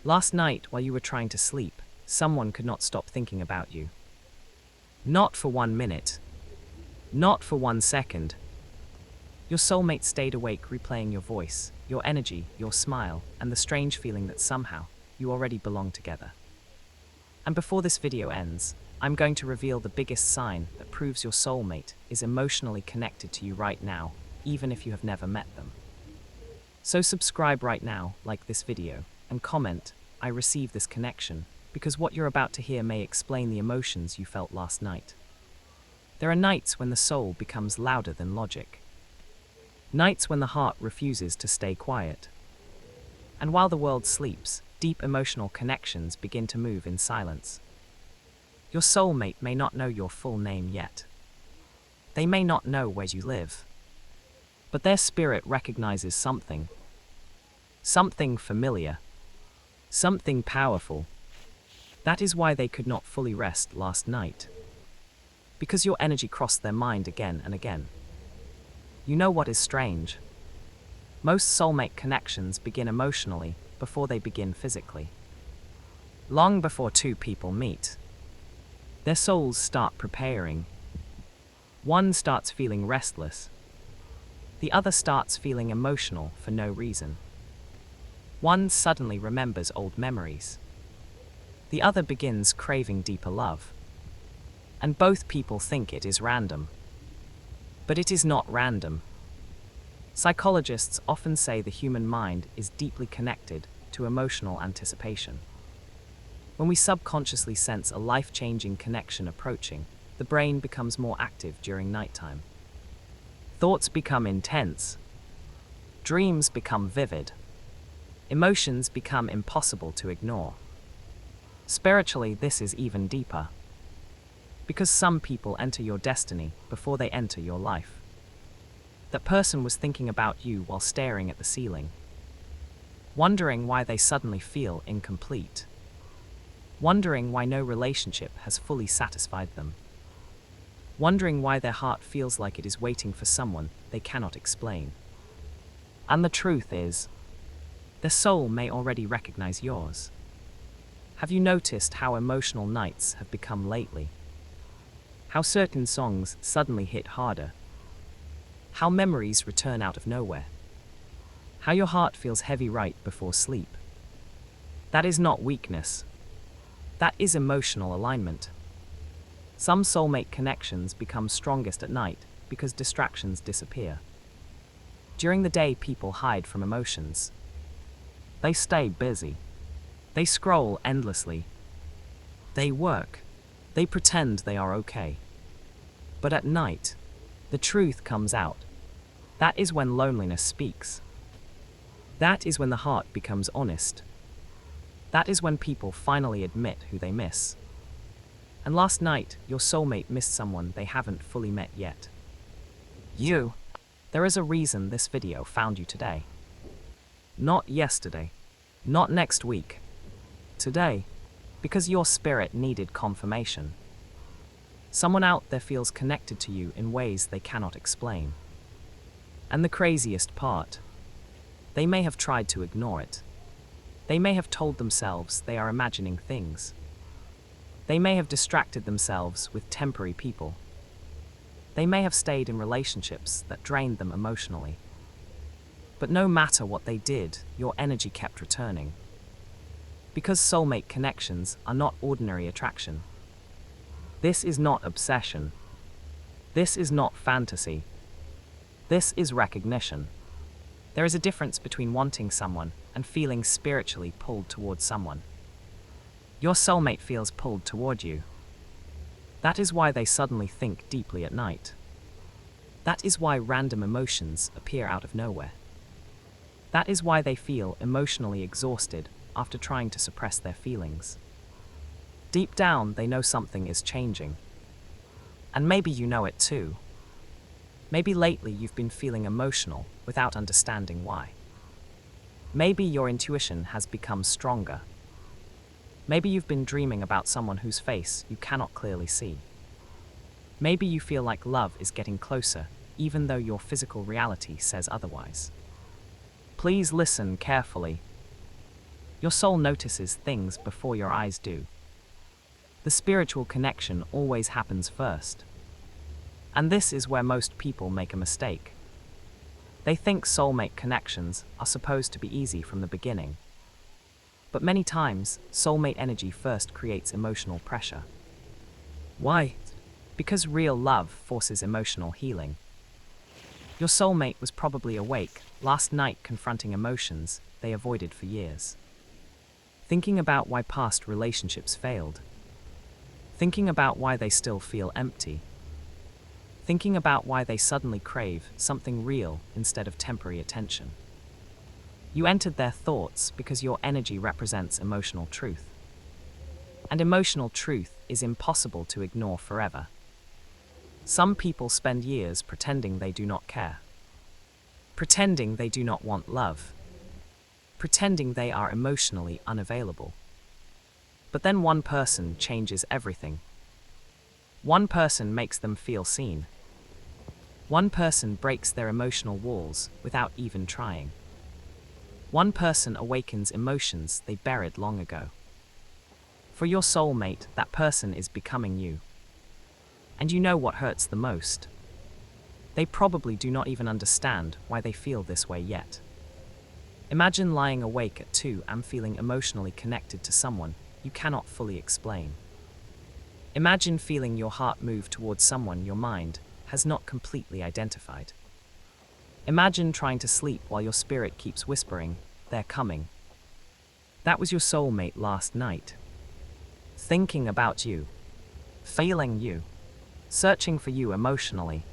Last night, while you were trying to sleep, someone could not stop thinking about you. Not for 1 minute. Not for 1 second. Your soulmate stayed awake, replaying your voice, your energy, your smile, and the strange feeling that somehow you already belong together. And before this video ends, I'm going to reveal the biggest sign that proves your soulmate is emotionally connected to you right now, even if you have never met them. So subscribe right now, like this video, and comment, "I receive this connection," because what you're about to hear may explain the emotions you felt last night. There are nights when the soul becomes louder than logic. Nights when the heart refuses to stay quiet. And while the world sleeps, deep emotional connections begin to move in silence. Your soulmate may not know your full name yet. They may not know where you live. But their spirit recognizes something. Something familiar. Something powerful. That is why they could not fully rest last night. Because your energy crossed their mind again and again. You know what is strange? Most soulmate connections begin emotionally before they begin physically. Long before two people meet, their souls start preparing. One starts feeling restless. The other starts feeling emotional for no reason. One suddenly remembers old memories. The other begins craving deeper love. And both people think it is random. But it is not random. Psychologists often say the human mind is deeply connected to emotional anticipation. When we subconsciously sense a life-changing connection approaching, the brain becomes more active during nighttime. Thoughts become intense. Dreams become vivid. Emotions become impossible to ignore. Spiritually, this is even deeper. Because some people enter your destiny before they enter your life. That person was thinking about you while staring at the ceiling. Wondering why they suddenly feel incomplete. Wondering why no relationship has fully satisfied them. Wondering why their heart feels like it is waiting for someone they cannot explain. And the truth is, their soul may already recognize yours. Have you noticed how emotional nights have become lately? How certain songs suddenly hit harder. How memories return out of nowhere. How your heart feels heavy right before sleep. That is not weakness. That is emotional alignment. Some soulmate connections become strongest at night because distractions disappear. During the day, people hide from emotions. They stay busy. They scroll endlessly. They work. They pretend they are okay. But at night, the truth comes out. That is when loneliness speaks. That is when the heart becomes honest. That is when people finally admit who they miss. And last night, your soulmate missed someone they haven't fully met yet. You. There is a reason this video found you today. Not yesterday. Not next week. Today. Because your spirit needed confirmation. Someone out there feels connected to you in ways they cannot explain. And the craziest part, they may have tried to ignore it. They may have told themselves they are imagining things. They may have distracted themselves with temporary people. They may have stayed in relationships that drained them emotionally. But no matter what they did, your energy kept returning. Because soulmate connections are not ordinary attraction. This is not obsession. This is not fantasy. This is recognition. There is a difference between wanting someone and feeling spiritually pulled towards someone. Your soulmate feels pulled toward you. That is why they suddenly think deeply at night. That is why random emotions appear out of nowhere. That is why they feel emotionally exhausted after trying to suppress their feelings. Deep down, they know something is changing. And maybe you know it too. Maybe lately you've been feeling emotional without understanding why. Maybe your intuition has become stronger. Maybe you've been dreaming about someone whose face you cannot clearly see. Maybe you feel like love is getting closer, even though your physical reality says otherwise. Please listen carefully. Your soul notices things before your eyes do. The spiritual connection always happens first. And this is where most people make a mistake. They think soulmate connections are supposed to be easy from the beginning. But many times, soulmate energy first creates emotional pressure. Why? Because real love forces emotional healing. Your soulmate was probably awake last night confronting emotions they avoided for years. Thinking about why past relationships failed. Thinking about why they still feel empty. Thinking about why they suddenly crave something real instead of temporary attention. You entered their thoughts because your energy represents emotional truth. And emotional truth is impossible to ignore forever. Some people spend years pretending they do not care. Pretending they do not want love. Pretending they are emotionally unavailable. But then one person changes everything. One person makes them feel seen. One person breaks their emotional walls without even trying. One person awakens emotions they buried long ago. For your soulmate, that person is becoming you. And you know what hurts the most? They probably do not even understand why they feel this way yet. Imagine lying awake at 2 a.m. feeling emotionally connected to someone you cannot fully explain. Imagine feeling your heart move towards someone your mind has not completely identified. Imagine trying to sleep while your spirit keeps whispering, "They're coming." That was your soulmate last night. Thinking about you. Feeling you. Searching for you emotionally.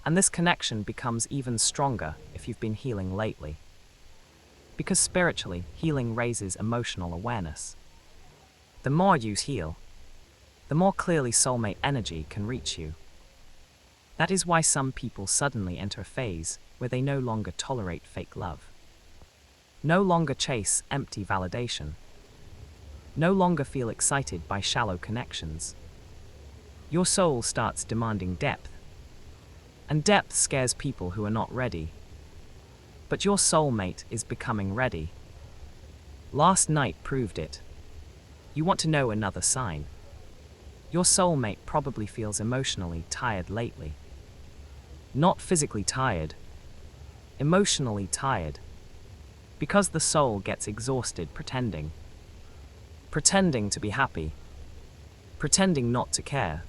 And this connection becomes even stronger if you've been healing lately. Because spiritually, healing raises emotional awareness. The more you heal, the more clearly soulmate energy can reach you. That is why some people suddenly enter a phase where they no longer tolerate fake love. No longer chase empty validation. No longer feel excited by shallow connections. Your soul starts demanding depth. And depth scares people who are not ready. But your soulmate is becoming ready. Last night proved it. You want to know another sign. Your soulmate probably feels emotionally tired lately. Not physically tired. Emotionally tired. Because the soul gets exhausted pretending. Pretending to be happy. Pretending not to care.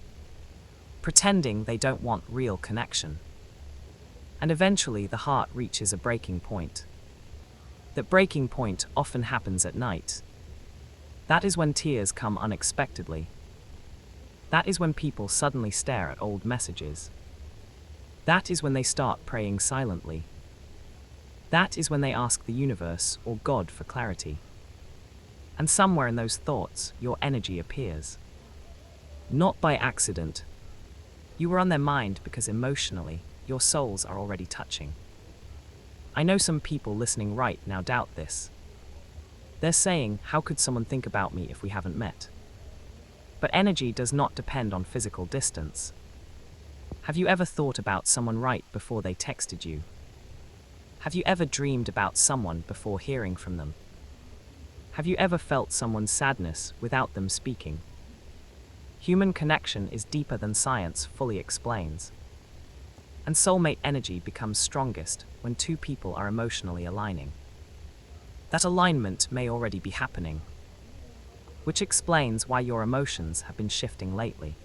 Pretending they don't want real connection. And eventually the heart reaches a breaking point. That breaking point often happens at night. That is when tears come unexpectedly. That is when people suddenly stare at old messages. That is when they start praying silently. That is when they ask the universe or God for clarity. And somewhere in those thoughts, your energy appears. Not by accident. You were on their mind because emotionally, your souls are already touching. I know some people listening right now doubt this. They're saying, how could someone think about me if we haven't met? But energy does not depend on physical distance. Have you ever thought about someone right before they texted you? Have you ever dreamed about someone before hearing from them? Have you ever felt someone's sadness without them speaking? Human connection is deeper than science fully explains. And soulmate energy becomes strongest when 2 people are emotionally aligning. That alignment may already be happening, which explains why your emotions have been shifting lately.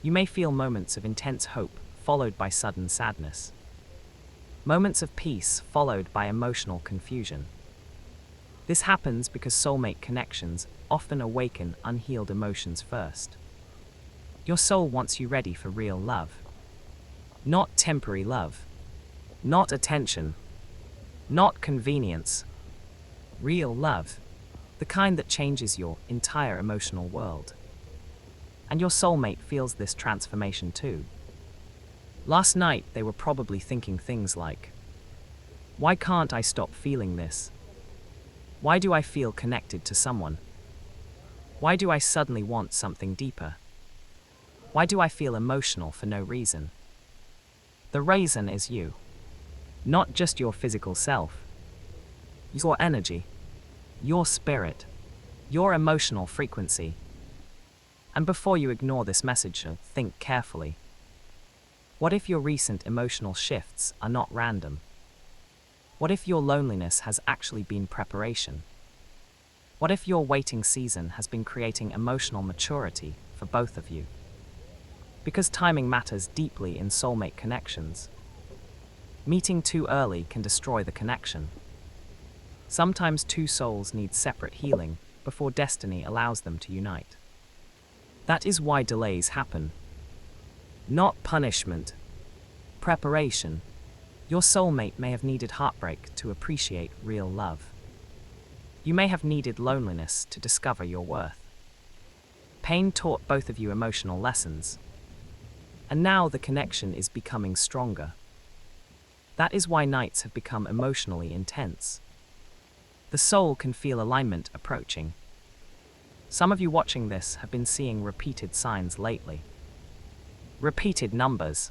You may feel moments of intense hope followed by sudden sadness. Moments of peace followed by emotional confusion. This happens because soulmate connections often awaken unhealed emotions first. Your soul wants you ready for real love. Not temporary love. Not attention. Not convenience. Real love. The kind that changes your entire emotional world. And your soulmate feels this transformation too. Last night they were probably thinking things like, why can't I stop feeling this? Why do I feel connected to someone? Why do I suddenly want something deeper? Why do I feel emotional for no reason? The reason is you. Not just your physical self. Your energy. your spirit, your emotional frequency. And before you ignore this message, think carefully. What if your recent emotional shifts are not random? What if your loneliness has actually been preparation? What if your waiting season has been creating emotional maturity for both of you? Because timing matters deeply in soulmate connections. Meeting too early can destroy the connection. Sometimes two souls need separate healing before destiny allows them to unite. That is why delays happen. Not punishment. Preparation. Your soulmate may have needed heartbreak to appreciate real love. You may have needed loneliness to discover your worth. Pain taught both of you emotional lessons. And now the connection is becoming stronger. That is why nights have become emotionally intense. The soul can feel alignment approaching. Some of you watching this have been seeing repeated signs lately. Repeated numbers.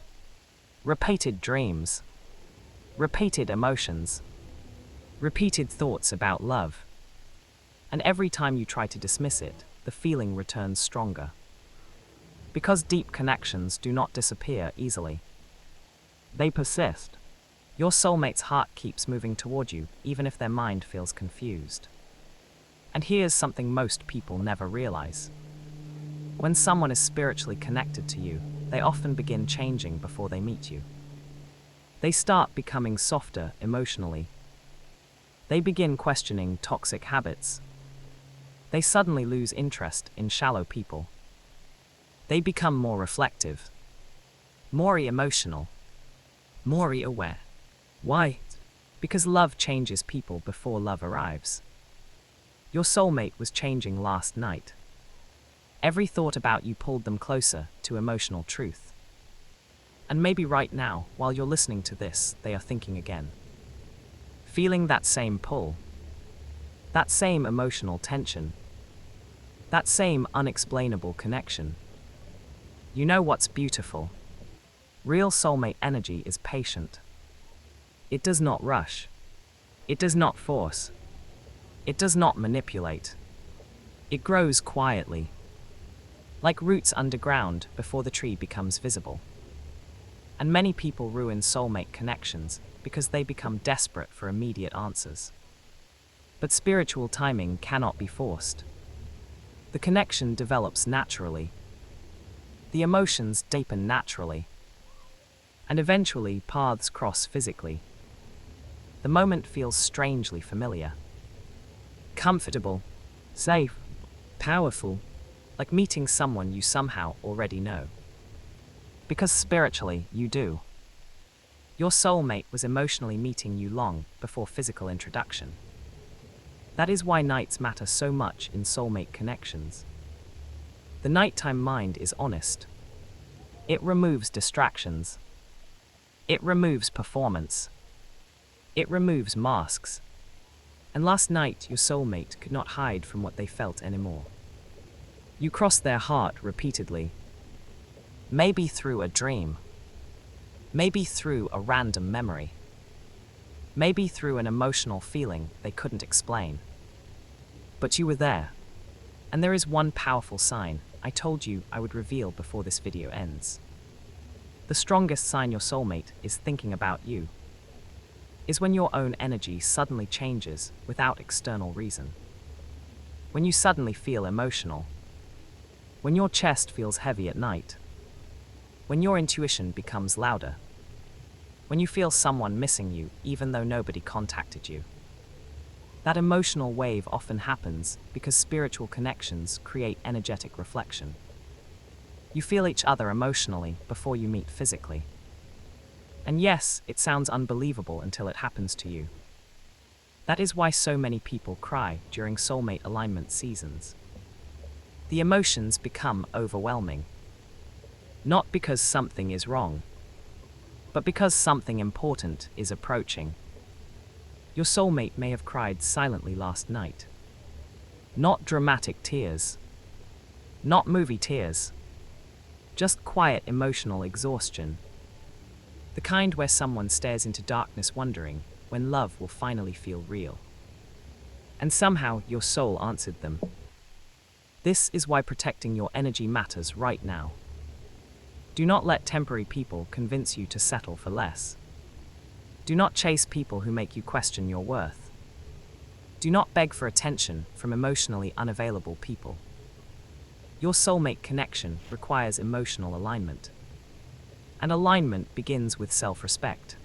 Repeated dreams. Repeated emotions. Repeated thoughts about love. And every time you try to dismiss it, the feeling returns stronger. Because deep connections do not disappear easily. They persist. Your soulmate's heart keeps moving toward you, even if their mind feels confused. And here's something most people never realize. When someone is spiritually connected to you, they often begin changing before they meet you. They start becoming softer emotionally. They begin questioning toxic habits. They suddenly lose interest in shallow people. They become more reflective, more emotional, more aware. Why? Because love changes people before love arrives. Your soulmate was changing last night. Every thought about you pulled them closer to emotional truth. And maybe right now, while you're listening to this, they are thinking again. Feeling that same pull. That same emotional tension. That same unexplainable connection. You know what's beautiful? Real soulmate energy is patient. It does not rush. It does not force. It does not manipulate. It grows quietly, like roots underground before the tree becomes visible. And many people ruin soulmate connections because they become desperate for immediate answers. But spiritual timing cannot be forced. The connection develops naturally. The emotions deepen naturally. And eventually paths cross physically. The moment feels strangely familiar. Comfortable, safe, powerful, like meeting someone you somehow already know. Because spiritually, you do. Your soulmate was emotionally meeting you long before physical introduction. That is why nights matter so much in soulmate connections. The nighttime mind is honest. It removes distractions. It removes performance. It removes masks. And last night, your soulmate could not hide from what they felt anymore. You crossed their heart repeatedly. Maybe through a dream. Maybe through a random memory. Maybe through an emotional feeling they couldn't explain. But you were there. And there is one powerful sign I told you I would reveal before this video ends. The strongest sign your soulmate is thinking about you is when your own energy suddenly changes without external reason. When you suddenly feel emotional. When your chest feels heavy at night. When your intuition becomes louder. When you feel someone missing you even though nobody contacted you. That emotional wave often happens because spiritual connections create energetic reflection. You feel each other emotionally before you meet physically. And yes, it sounds unbelievable until it happens to you. That is why so many people cry during soulmate alignment seasons. The emotions become overwhelming. Not because something is wrong, but because something important is approaching. Your soulmate may have cried silently last night. Not dramatic tears. Not movie tears. Just quiet emotional exhaustion. The kind where someone stares into darkness wondering when love will finally feel real. And somehow your soul answered them. This is why protecting your energy matters right now. Do not let temporary people convince you to settle for less. Do not chase people who make you question your worth. Do not beg for attention from emotionally unavailable people. Your soulmate connection requires emotional alignment. And alignment begins with self-respect.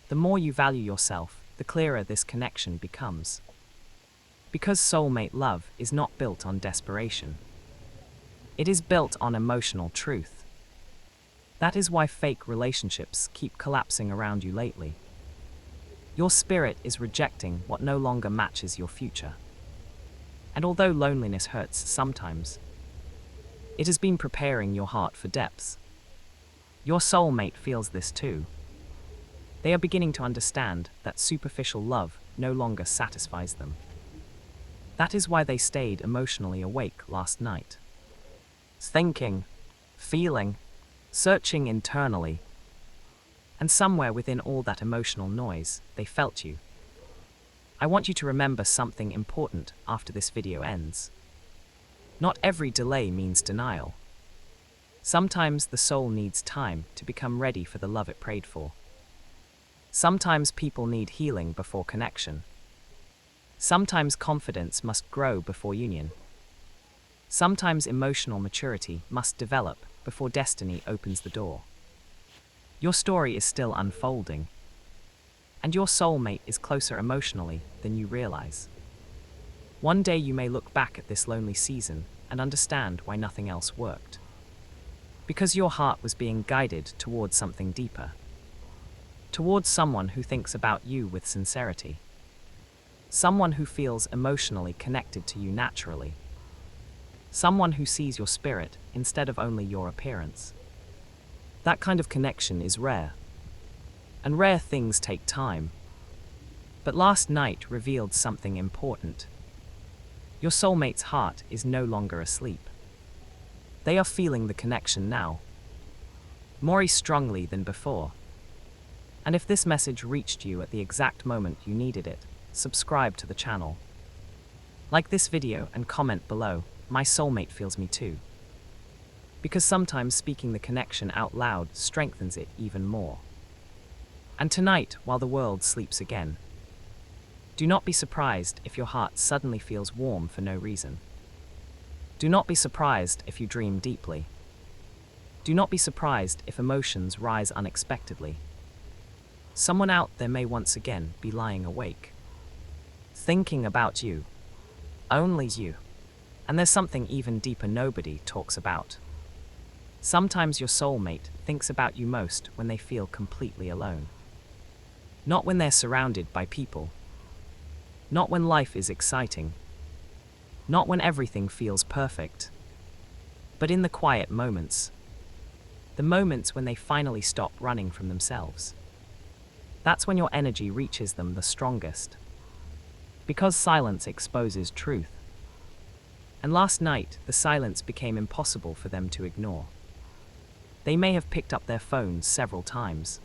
The more you value yourself, the clearer this connection becomes. Because soulmate love is not built on desperation. It is built on emotional truth. That is why fake relationships keep collapsing around you lately. Your spirit is rejecting what no longer matches your future. And although loneliness hurts sometimes, it has been preparing your heart for depths. Your soulmate feels this too. They are beginning to understand that superficial love no longer satisfies them. That is why they stayed emotionally awake last night. Thinking, feeling, searching internally. And somewhere within all that emotional noise, they felt you. I want you to remember something important after this video ends. Not every delay means denial. Sometimes the soul needs time to become ready for the love it prayed for. Sometimes people need healing before connection. Sometimes confidence must grow before union. Sometimes emotional maturity must develop before destiny opens the door. Your story is still unfolding, and your soulmate is closer emotionally than you realize. One day you may look back at this lonely season and understand why nothing else worked. Because your heart was being guided towards something deeper. Towards someone who thinks about you with sincerity. Someone who feels emotionally connected to you naturally. Someone who sees your spirit instead of only your appearance. That kind of connection is rare. And rare things take time. But last night revealed something important. Your soulmate's heart is no longer asleep. They are feeling the connection now, more strongly than before. And if this message reached you at the exact moment you needed it, subscribe to the channel. Like this video and comment below, my soulmate feels me too. Because sometimes speaking the connection out loud strengthens it even more. And tonight, while the world sleeps again, do not be surprised if your heart suddenly feels warm for no reason. Do not be surprised if you dream deeply. Do not be surprised if emotions rise unexpectedly. Someone out there may once again be lying awake, thinking about you, only you. And there's something even deeper nobody talks about. Sometimes your soulmate thinks about you most when they feel completely alone. Not when they're surrounded by people. Not when life is exciting. Not when everything feels perfect. But in the quiet moments. The moments when they finally stop running from themselves. That's when your energy reaches them the strongest. Because silence exposes truth. And last night, the silence became impossible for them to ignore. They may have picked up their phones several times,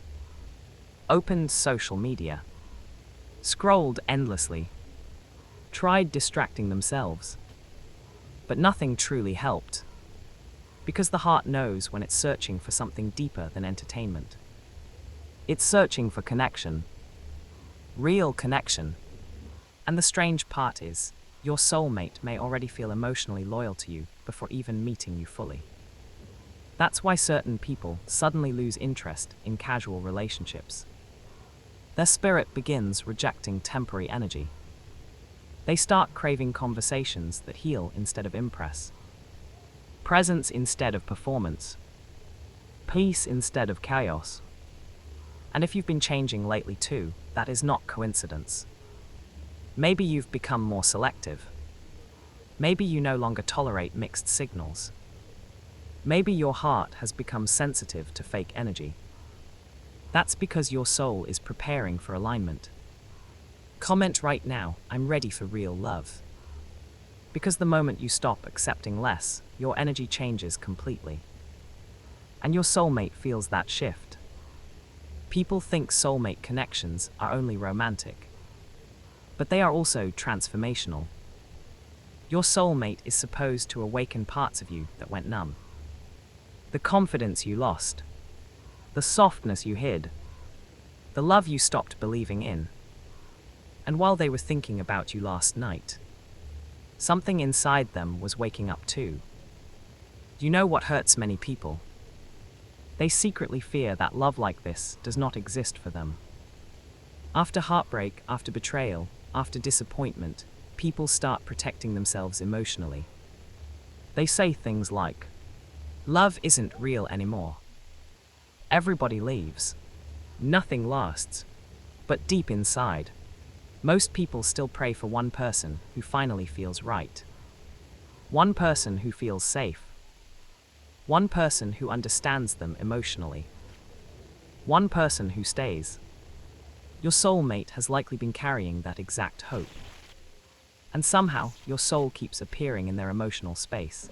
opened social media, scrolled endlessly, tried distracting themselves. But nothing truly helped. Because the heart knows when it's searching for something deeper than entertainment. It's searching for connection. Real connection. And the strange part is, your soulmate may already feel emotionally loyal to you before even meeting you fully. That's why certain people suddenly lose interest in casual relationships. Their spirit begins rejecting temporary energy. They start craving conversations that heal instead of impress. Presence instead of performance. Peace instead of chaos. And if you've been changing lately too, that is not coincidence. Maybe you've become more selective. Maybe you no longer tolerate mixed signals. Maybe your heart has become sensitive to fake energy. That's because your soul is preparing for alignment. Comment right now, I'm ready for real love. Because the moment you stop accepting less, your energy changes completely. And your soulmate feels that shift. People think soulmate connections are only romantic. but they are also transformational. Your soulmate is supposed to awaken parts of you that went numb. The confidence you lost, the softness you hid, the love you stopped believing in. And while they were thinking about you last night, something inside them was waking up too. You know what hurts many people? They secretly fear that love like this does not exist for them. After heartbreak, after betrayal, after disappointment, people start protecting themselves emotionally. They say things like, "Love isn't real anymore. Everybody leaves. Nothing lasts." But deep inside, most people still pray for one person who finally feels right. One person who feels safe. One person who understands them emotionally. One person who stays. Your soulmate has likely been carrying that exact hope. And somehow, your soul keeps appearing in their emotional space.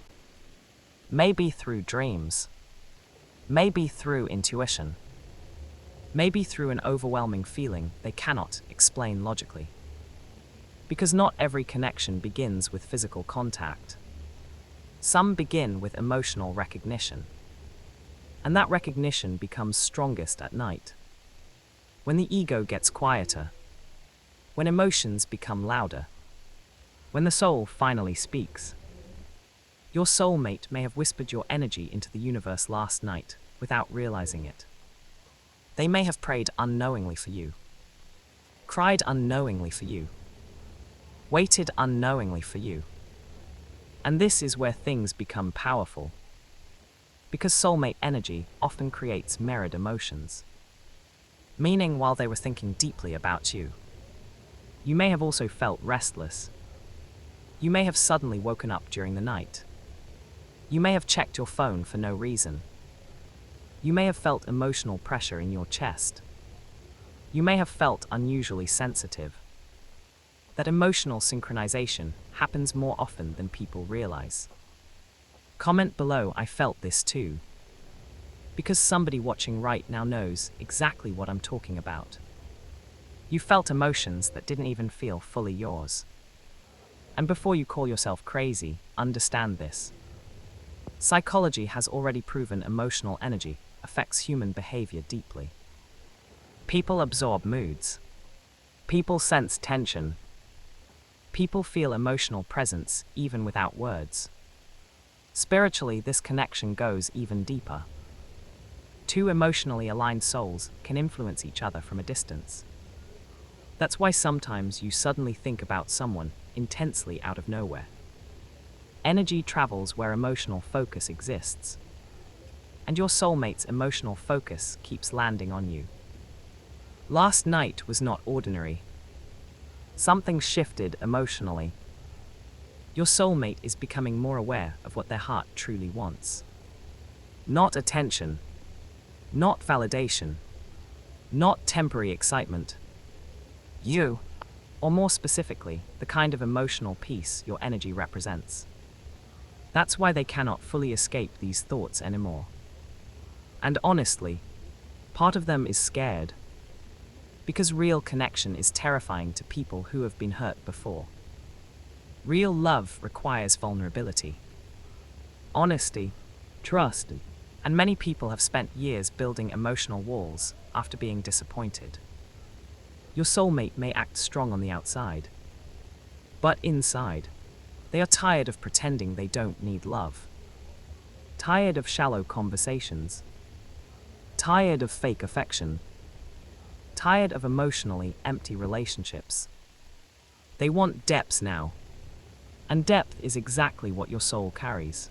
Maybe through dreams. Maybe through intuition. Maybe through an overwhelming feeling they cannot explain logically. Because not every connection begins with physical contact. Some begin with emotional recognition. And that recognition becomes strongest at night. When the ego gets quieter. When emotions become louder. When the soul finally speaks. Your soulmate may have whispered your energy into the universe last night without realizing it. They may have prayed unknowingly for you, cried unknowingly for you, waited unknowingly for you. And this is where things become powerful. Because soulmate energy often creates mirrored emotions. Meaning, while they were thinking deeply about you, you may have also felt restless. You may have suddenly woken up during the night. You may have checked your phone for no reason. You may have felt emotional pressure in your chest. You may have felt unusually sensitive. That emotional synchronization happens more often than people realize. Comment below, "I felt this too." Because somebody watching right now knows exactly what I'm talking about. You felt emotions that didn't even feel fully yours. And before you call yourself crazy, understand this. Psychology has already proven emotional energy affects human behavior deeply. People absorb moods. People sense tension. People feel emotional presence even without words. Spiritually, this connection goes even deeper. Two emotionally aligned souls can influence each other from a distance. That's why sometimes you suddenly think about someone intensely out of nowhere. Energy travels where emotional focus exists. And your soulmate's emotional focus keeps landing on you. Last night was not ordinary. Something shifted emotionally. Your soulmate is becoming more aware of what their heart truly wants. Not attention. Not validation. Not temporary excitement. You, or more specifically, the kind of emotional peace your energy represents. That's why they cannot fully escape these thoughts anymore. And honestly, part of them is scared. Because real connection is terrifying to people who have been hurt before. Real love requires vulnerability, honesty, trust, and many people have spent years building emotional walls after being disappointed. Your soulmate may act strong on the outside, but inside, they are tired of pretending they don't need love. Tired of shallow conversations. Tired of fake affection. Tired of emotionally empty relationships. They want depth now. And depth is exactly what your soul carries.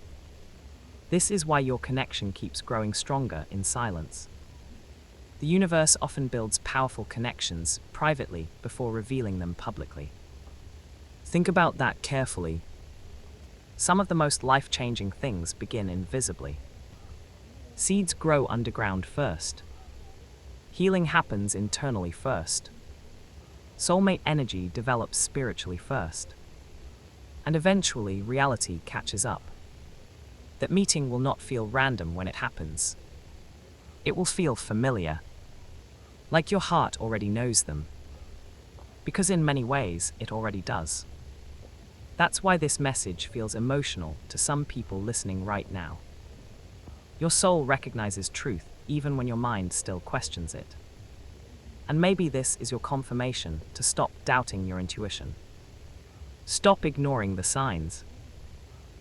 This is why your connection keeps growing stronger in silence. The universe often builds powerful connections privately before revealing them publicly. Think about that carefully. Some of the most life-changing things begin invisibly. Seeds grow underground first. Healing happens internally first. Soulmate energy develops spiritually first. And eventually, reality catches up. That meeting will not feel random when it happens. It will feel familiar. Like your heart already knows them. because in many ways it already does. That's why this message feels emotional to some people listening right now. Your soul recognizes truth even when your mind still questions it. And maybe this is your confirmation to stop doubting your intuition. Stop ignoring the signs.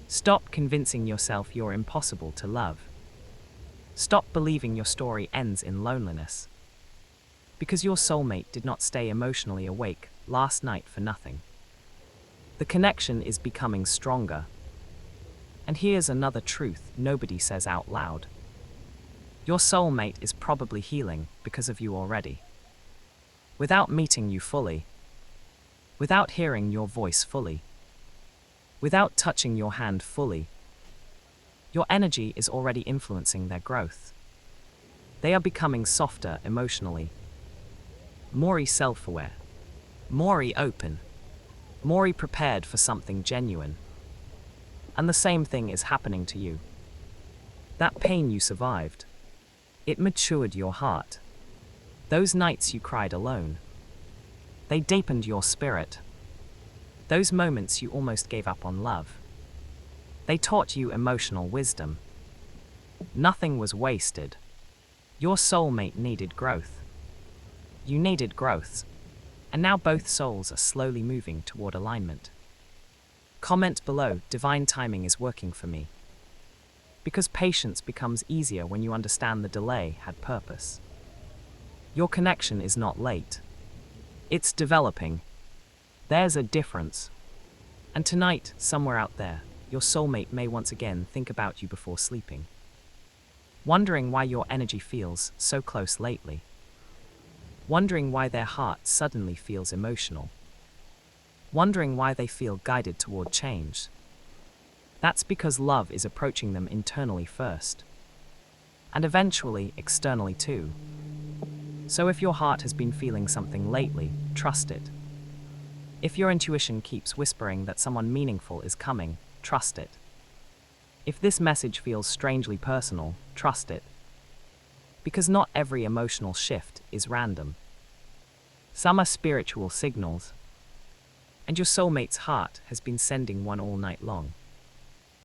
Stop convincing yourself you're impossible to love. Stop believing your story ends in loneliness. Because your soulmate did not stay emotionally awake last night for nothing. The connection is becoming stronger. And here's another truth nobody says out loud. Your soulmate is probably healing because of you already. Without meeting you fully. Without hearing your voice fully. Without touching your hand fully. Your energy is already influencing their growth. They are becoming softer emotionally. More self-aware. More open. More prepared for something genuine. And the same thing is happening to you. That pain you survived. It matured your heart. Those nights you cried alone. They deepened your spirit. Those moments you almost gave up on love. They taught you emotional wisdom. Nothing was wasted. Your soulmate needed growth. You needed growth. And now both souls are slowly moving toward alignment. Comment below, divine timing is working for me. Because patience becomes easier when you understand the delay had purpose. Your connection is not late. It's developing. There's a difference. And tonight, somewhere out there, your soulmate may once again think about you before sleeping. Wondering why your energy feels so close lately. Wondering why their heart suddenly feels emotional. Wondering why they feel guided toward change. That's because love is approaching them internally first. And eventually externally too. So if your heart has been feeling something lately, trust it. If your intuition keeps whispering that someone meaningful is coming, trust it. If this message feels strangely personal, trust it. Because not every emotional shift is random. Some are spiritual signals. And your soulmate's heart has been sending one all night long.